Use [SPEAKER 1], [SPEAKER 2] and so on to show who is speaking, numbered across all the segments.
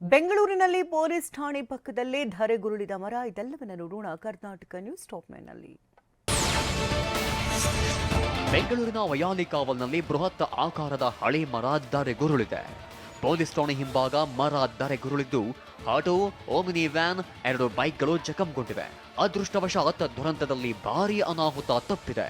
[SPEAKER 1] ಬೆಂಗಳೂರಿನಲ್ಲಿ ಪೊಲೀಸ್ ಠಾಣೆ ಪಕ್ಕದಲ್ಲೇ ಧರೆಗುರುಳಿದ ಮರ. ಇದೆಲ್ಲವನ್ನ ನೋಡೋಣ ಕರ್ನಾಟಕ ನ್ಯೂಸ್ ಟಾಪ್ 9 ನಲ್ಲಿ.
[SPEAKER 2] ಬೆಂಗಳೂರಿನ ವಯಾಲಿ ಕಾವಲ್ನಲ್ಲಿ ಬೃಹತ್ ಆಕಾರದ ಹಳೆ ಮರ ಧರೆಗುರುಳಿದೆ. ಪೊಲೀಸ್ ಠಾಣೆ ಹಿಂಭಾಗ ಮರ ಧರೆಗುರುಳಿದ್ದು ಆಟೋ, ಓಮಿನಿ ವ್ಯಾನ್, 2 ಬೈಕ್ಗಳು ಜಖಂಗೊಂಡಿವೆ. ಅದೃಷ್ಟವಶಾತ್ ದುರಂತದಲ್ಲಿ ಭಾರೀ ಅನಾಹುತ ತಪ್ಪಿದೆ.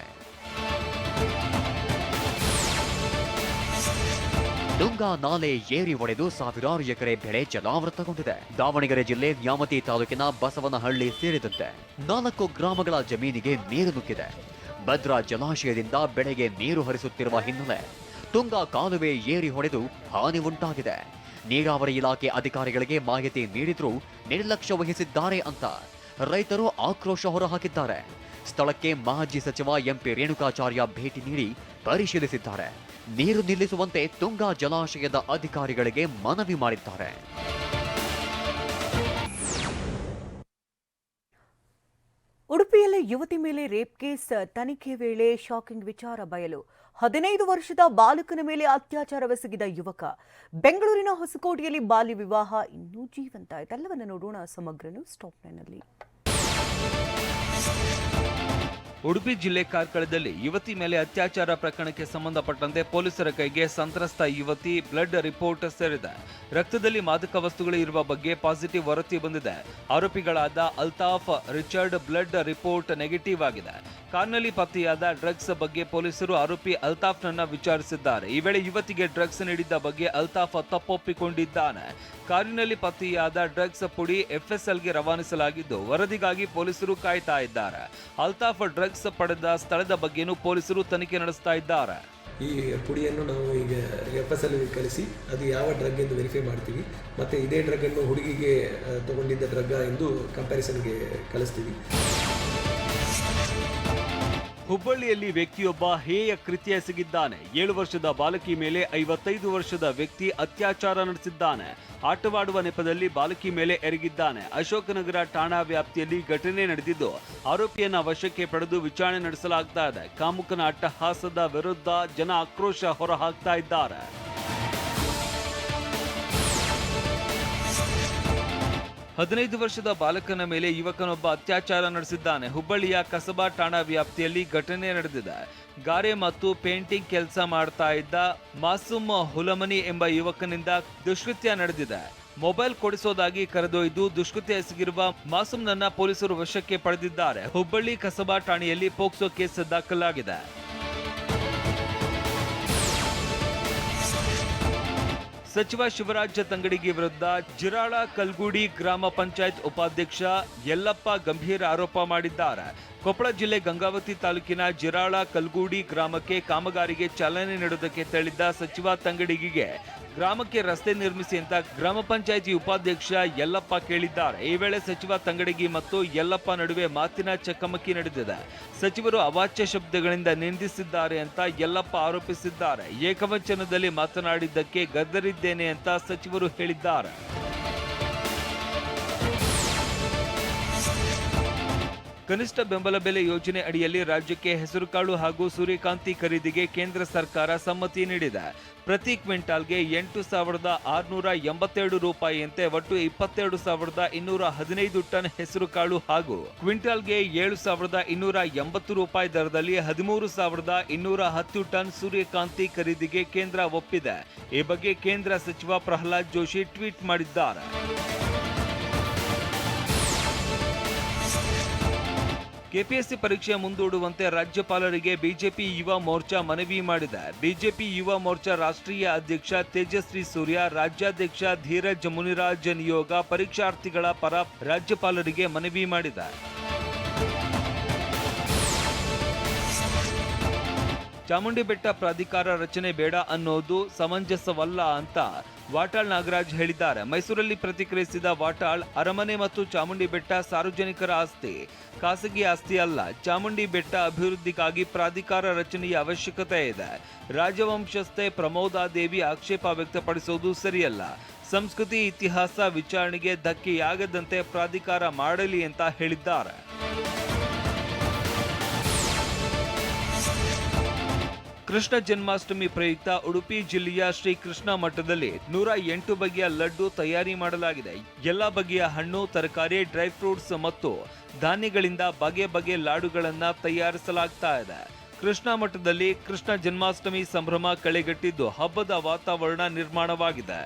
[SPEAKER 2] ತುಂಗಾ ನಾಲೆ ಏರಿ ಒಡೆದು ಸಾವಿರಾರು ಎಕರೆ ಬೆಳೆ ಜಲಾವೃತಗೊಂಡಿದೆ. ದಾವಣಗೆರೆ ಜಿಲ್ಲೆ ನ್ಯಾಮತಿ ತಾಲೂಕಿನ ಬಸವನಹಳ್ಳಿ ಸೇರಿದಂತೆ 4 ಗ್ರಾಮಗಳ ಜಮೀನಿಗೆ ನೀರು ನುಗ್ಗಿದೆ. ಭದ್ರಾ ಜಲಾಶಯದಿಂದ ಬೆಳೆಗೆ ನೀರು ಹರಿಸುತ್ತಿರುವ ಹಿನ್ನೆಲೆ ತುಂಗಾ ಕಾಲುವೆ ಏರಿ ಹೊಡೆದು ಹಾನಿ ಉಂಟಾಗಿದೆ. ನೀರಾವರಿ ಇಲಾಖೆ ಅಧಿಕಾರಿಗಳಿಗೆ ಮಾಹಿತಿ ನೀಡಿದ್ರೂ ನಿರ್ಲಕ್ಷ್ಯ ವಹಿಸಿದ್ದಾರೆ ಅಂತ ರೈತರು ಆಕ್ರೋಶ ಹೊರಹಾಕಿದ್ದಾರೆ. ಸ್ಥಳಕ್ಕೆ ಮಾಜಿ ಸಚಿವ ಎಂಪಿ ರೇಣುಕಾಚಾರ್ಯ ಭೇಟಿ ನೀಡಿ ಪರಿಶೀಲಿಸಿದ್ದಾರೆ. ನೀರು ನಿಲ್ಲಿಸುವಂತೆ ತುಂಗಾ ಜಲಾಶಯದ ಅಧಿಕಾರಿಗಳಿಗೆ ಮನವಿ ಮಾಡಿದ್ದಾರೆ.
[SPEAKER 1] ಉಡುಪಿಯಲ್ಲಿ ಯುವತಿ ಮೇಲೆ ರೇಪ್ ಕೇಸ್ ತನಿಖೆ ವೇಳೆ ಶಾಕಿಂಗ್ ವಿಚಾರ ಬಯಲು. 15 ವರ್ಷದ ಬಾಲಕನ ಮೇಲೆ ಅತ್ಯಾಚಾರವೆಸಗಿದ ಯುವಕ. ಬೆಂಗಳೂರಿನ ಹೊಸಕೋಟೆಯಲ್ಲಿ ಬಾಲ್ಯ ವಿವಾಹ ಇನ್ನೂ ಜೀವಂತ. ಇದೆಲ್ಲವನ್ನು ನೋಡೋಣ ಸಮಗ್ರ ನ್ಯೂಸ್ ಟಾಪ್ 9 ನಲ್ಲಿ.
[SPEAKER 3] ಉಡುಪಿ ಜಿಲ್ಲೆ ಕಾರ್ಕಳದಲ್ಲಿ ಯುವತಿ ಮೇಲೆ ಅತ್ಯಾಚಾರ ಪ್ರಕರಣಕ್ಕೆ ಸಂಬಂಧಪಟ್ಟಂತೆ ಪೊಲೀಸರ ಕೈಗೆ ಸಂತ್ರಸ್ತ ಯುವತಿ ಬ್ಲಡ್ ರಿಪೋರ್ಟ್ ಸೇರಿದೆ. ರಕ್ತದಲ್ಲಿ ಮಾದಕ ವಸ್ತುಗಳು ಇರುವ ಬಗ್ಗೆ ಪಾಸಿಟಿವ್ ವರದಿ ಬಂದಿದೆ. ಆರೋಪಿಗಳಾದ Altaf, Richard blood report negative ಆಗಿದೆ. ಕಾರ್ನಲ್ಲಿ ಪತ್ತೆಯಾದ ಡ್ರಗ್ಸ್ ಬಗ್ಗೆ ಪೊಲೀಸರು ಆರೋಪಿ ಅಲ್ತಾಫ್ನನ್ನ ವಿಚಾರಿಸಿದ್ದಾರೆ. ಈ ವೇಳೆ ಯುವತಿಗೆ ಡ್ರಗ್ಸ್ ನೀಡಿದ್ದ ಬಗ್ಗೆ ಅಲ್ತಾಫ್ ತಪ್ಪೊಪ್ಪಿಕೊಂಡಿದ್ದಾನೆ. ಕಾರಿನಲ್ಲಿ ಪತ್ತೆಯಾದ ಡ್ರಗ್ಸ್ ಪುಡಿ ಎಫ್ಎಸ್ಎಲ್ಗೆ ರವಾನಿಸಲಾಗಿದ್ದು ವರದಿಗಾಗಿ ಪೊಲೀಸರು ಕಾಯ್ತಾ ಇದ್ದಾರೆ. ಅಲ್ತಾಫ್ ಡ್ರಗ್ಸ್ ಪಡೆದ ಸ್ಥಳದ ಬಗ್ಗೆನೂ ಪೊಲೀಸರು ತನಿಖೆ ನಡೆಸ್ತಾ ಇದ್ದಾರೆ.
[SPEAKER 4] ಈ ಪುಡಿಯನ್ನು ನಾವು ಈಗ ಎಫ್ಎಸ್ಎಲ್ ಕಳಿಸಿ ಅದು ಯಾವ ಡ್ರಗ್ ಎಂದು ವೆರಿಫೈ ಮಾಡ್ತೀವಿ. ಮತ್ತು ಇದೇ ಡ್ರಗ್ ಅನ್ನು ಹುಡುಗಿಗೆ ತಗೊಂಡಿದ್ದ ಡ್ರಗ್ ಎಂದು ಕಂಪ್ಯಾರಿಸನ್ಗೆ ಕಳಿಸ್ತೀವಿ.
[SPEAKER 3] ಹುಬ್ಬಳ್ಳಿಯಲ್ಲಿ ವ್ಯಕ್ತಿಯೊಬ್ಬ ಹೇಯ ಕೃತ್ಯ ಎಸಗಿದ್ದಾನೆ. 7 ವರ್ಷದ ಬಾಲಕಿ ಮೇಲೆ 55 ವರ್ಷದ ವ್ಯಕ್ತಿ ಅತ್ಯಾಚಾರ ನಡೆಸಿದ್ದಾನೆ. ಆಟವಾಡುವ ನೆಪದಲ್ಲಿ ಬಾಲಕಿ ಮೇಲೆ ಎರಗಿದ್ದಾನೆ. ಅಶೋಕನಗರ ಠಾಣಾ ವ್ಯಾಪ್ತಿಯಲ್ಲಿ ಘಟನೆ ನಡೆದಿದ್ದು ಆರೋಪಿಯನ್ನ ವಶಕ್ಕೆ ಪಡೆದು ವಿಚಾರಣೆ ನಡೆಸಲಾಗ್ತಾ ಇದೆ. ಕಾಮುಕನ ಅಟ್ಟಹಾಸದ ವಿರುದ್ಧ ಜನ ಆಕ್ರೋಶ ಹೊರಹಾಕ್ತಾ ಇದ್ದಾರೆ. ಹದಿನೈದು ವರ್ಷದ ಬಾಲಕನ ಮೇಲೆ ಯುವಕನೊಬ್ಬ ಅತ್ಯಾಚಾರ ನಡೆಸಿದ್ದಾನೆ. ಹುಬ್ಬಳ್ಳಿಯ ಕಸಬಾ ಠಾಣಾ ವ್ಯಾಪ್ತಿಯಲ್ಲಿ ಘಟನೆ ನಡೆದಿದೆ. ಗಾರೆ ಮತ್ತು ಪೇಂಟಿಂಗ್ ಕೆಲಸ ಮಾಡ್ತಾ ಇದ್ದ ಮಾಸೂಮ್ ಹುಲಮನಿ ಎಂಬ ಯುವಕನಿಂದ ದುಷ್ಕೃತ್ಯ ನಡೆದಿದೆ. ಮೊಬೈಲ್ ಕೊಡಿಸೋದಾಗಿ ಕರೆದೊಯ್ದು ದುಷ್ಕೃತ್ಯ ಎಸಗಿರುವ ಮಾಸೂಮ್ನನ್ನ ಪೊಲೀಸರು ವಶಕ್ಕೆ ಪಡೆದಿದ್ದಾರೆ. ಹುಬ್ಬಳ್ಳಿ ಕಸಬಾ ಠಾಣೆಯಲ್ಲಿ ಪೋಕ್ಸೋ ಕೇಸ್ ದಾಖಲಾಗಿದೆ. ಸಚಿವ ಶಿವರಾಜ ತಂಗಡಗಿ ವಿರುದ್ಧ ಜಿರಾಳ ಕಲ್ಗೂಡಿ ಗ್ರಾಮ ಪಂಚಾಯತ್ ಉಪಾಧ್ಯಕ್ಷ ಯಲ್ಲಪ್ಪ ಗಂಭೀರ ಆರೋಪ ಮಾಡಿದ್ದಾರೆ. ಕೊಪ್ಪಳ ಜಿಲ್ಲೆ ಗಂಗಾವತಿ ತಾಲೂಕಿನ ಜಿರಾಳ ಕಲ್ಗೂಡಿ ಗ್ರಾಮಕ್ಕೆ ಕಾಮಗಾರಿಗೆ ಚಾಲನೆ ನೀಡುವುದಕ್ಕೆ ತೆರಳಿದ್ದ ಸಚಿವ ತಂಗಡಗಿಗೆ ಗ್ರಾಮಕ್ಕೆ ರಸ್ತೆ ನಿರ್ಮಿಸಿ ಅಂತ ಗ್ರಾಮ ಪಂಚಾಯಿತಿ ಉಪಾಧ್ಯಕ್ಷ ಯಲ್ಲಪ್ಪ ಕೇಳಿದ್ದಾರೆ. ಈ ವೇಳೆ ಸಚಿವ ತಂಗಡಗಿ ಮತ್ತು ಯಲ್ಲಪ್ಪ ನಡುವೆ ಮಾತಿನ ಚಕಮಕಿ ನಡೆದಿದೆ. ಸಚಿವರು ಅವಾಚ್ಯ ಶಬ್ದಗಳಿಂದ ನಿಂದಿಸಿದ್ದಾರೆ ಅಂತ ಯಲ್ಲಪ್ಪ ಆರೋಪಿಸಿದ್ದಾರೆ. ಏಕವಚನದಲ್ಲಿ ಮಾತನಾಡಿದ್ದಕ್ಕೆ ಗದ್ದರಿದ್ದೇನೆ ಅಂತ ಸಚಿವರು ಹೇಳಿದ್ದಾರೆ. ಕನಿಷ್ಠ ಬೆಂಬಲ ಬೆಲೆ ಯೋಜನೆ ಅಡಿಯಲ್ಲಿ ರಾಜ್ಯಕ್ಕೆ ಹೆಸರುಕಾಳು ಹಾಗೂ ಸೂರ್ಯಕಾಂತಿ ಖರೀದಿಗೆ ಕೇಂದ್ರ ಸರ್ಕಾರ ಸಮ್ಮತಿ ನೀಡಿದೆ. ಪ್ರತಿ ಕ್ವಿಂಟಾಲ್ಗೆ 8,682 ರೂಪಾಯಿಯಂತೆ ಒಟ್ಟು 22,215 ಟನ್ ಹೆಸರುಕಾಳು ಹಾಗೂ ಕ್ವಿಂಟಾಲ್ಗೆ 7,280 ರೂಪಾಯಿ ದರದಲ್ಲಿ 13,210 ಟನ್ ಸೂರ್ಯಕಾಂತಿ ಖರೀದಿಗೆ ಕೇಂದ್ರ ಒಪ್ಪಿದೆ. ಈ ಬಗ್ಗೆ ಕೇಂದ್ರ ಸಚಿವ ಪ್ರಹ್ಲಾದ್ ಜೋಶಿ ಟ್ವೀಟ್ ಮಾಡಿದ್ದಾರೆ. ಕೆಪಿಎಸ್ಸಿ ಪರೀಕ್ಷೆ ಮುಂದೂಡುವಂತೆ ರಾಜ್ಯಪಾಲರಿಗೆ ಬಿಜೆಪಿ ಯುವ ಮೋರ್ಚಾ ಮನವಿ ಮಾಡಿದೆ. ಬಿಜೆಪಿ ಯುವ ಮೋರ್ಚಾ ರಾಷ್ಟ್ರೀಯ ಅಧ್ಯಕ್ಷ ತೇಜಸ್ವಿ ಸೂರ್ಯ, ರಾಜ್ಯಾಧ್ಯಕ್ಷ ಧೀರಜ್ ಮುನಿರಾಜ್ ನಿಯೋಗ ಪರೀಕ್ಷಾರ್ಥಿಗಳ ಪರ ರಾಜ್ಯಪಾಲರಿಗೆ ಮನವಿ ಮಾಡಿದೆ. ಚಾಮುಂಡಿ ಬೆಟ್ಟ ಪ್ರಾಧಿಕಾರ ರಚನೆ ಬೇಡ ಅನ್ನೋದು ಸಮಂಜಸವಲ್ಲ ಅಂತ ವಾಟಾಳ್ ನಾಗರಾಜ್ ಹೇಳಿದ್ದಾರೆ. ಮೈಸೂರಲ್ಲಿ ಪ್ರತಿಕ್ರಿಯಿಸಿದ ವಾಟಾಳ್, ಅರಮನೆ ಮತ್ತು ಚಾಮುಂಡಿ ಬೆಟ್ಟ ಸಾರ್ವಜನಿಕರ ಆಸ್ತಿ, ಖಾಸಗಿ ಆಸ್ತಿ ಅಲ್ಲ. ಚಾಮುಂಡಿ ಬೆಟ್ಟ ಅಭಿವೃದ್ಧಿಗಾಗಿ ಪ್ರಾಧಿಕಾರ ರಚನೆಯ ಅವಶ್ಯಕತೆ ಇದೆ. ರಾಜವಂಶಸ್ಥೆ ಪ್ರಮೋದಾದೇವಿ ಆಕ್ಷೇಪ ವ್ಯಕ್ತಪಡಿಸುವುದು ಸರಿಯಲ್ಲ. ಸಂಸ್ಕೃತಿ, ಇತಿಹಾಸ ವಿಚಾರಣೆಗೆ ಧಕ್ಕೆಯಾಗದಂತೆ ಪ್ರಾಧಿಕಾರ ಮಾಡಲಿ ಅಂತ ಹೇಳಿದ್ದಾರೆ. ಕೃಷ್ಣ ಜನ್ಮಾಷ್ಟಮಿ ಪ್ರಯುಕ್ತ ಉಡುಪಿ ಜಿಲ್ಲೆಯ ಶ್ರೀ ಕೃಷ್ಣ ಮಠದಲ್ಲಿ 108 ಬಗೆಯ ಲಡ್ಡು ತಯಾರಿ ಮಾಡಲಾಗಿದೆ. ಎಲ್ಲ ಬಗೆಯ ಹಣ್ಣು, ತರಕಾರಿ, ಡ್ರೈ ಫ್ರೂಟ್ಸ್ ಮತ್ತು ಧಾನ್ಯಗಳಿಂದ ಬಗೆ ಬಗೆ ಲಾಡುಗಳನ್ನ ತಯಾರಿಸಲಾಗ್ತಾ ಇದೆ. ಕೃಷ್ಣ ಮಠದಲ್ಲಿ ಕೃಷ್ಣ ಜನ್ಮಾಷ್ಟಮಿ ಸಂಭ್ರಮ ಕಳೆಗಟ್ಟಿದ್ದು ಹಬ್ಬದ ವಾತಾವರಣ ನಿರ್ಮಾಣವಾಗಿದೆ.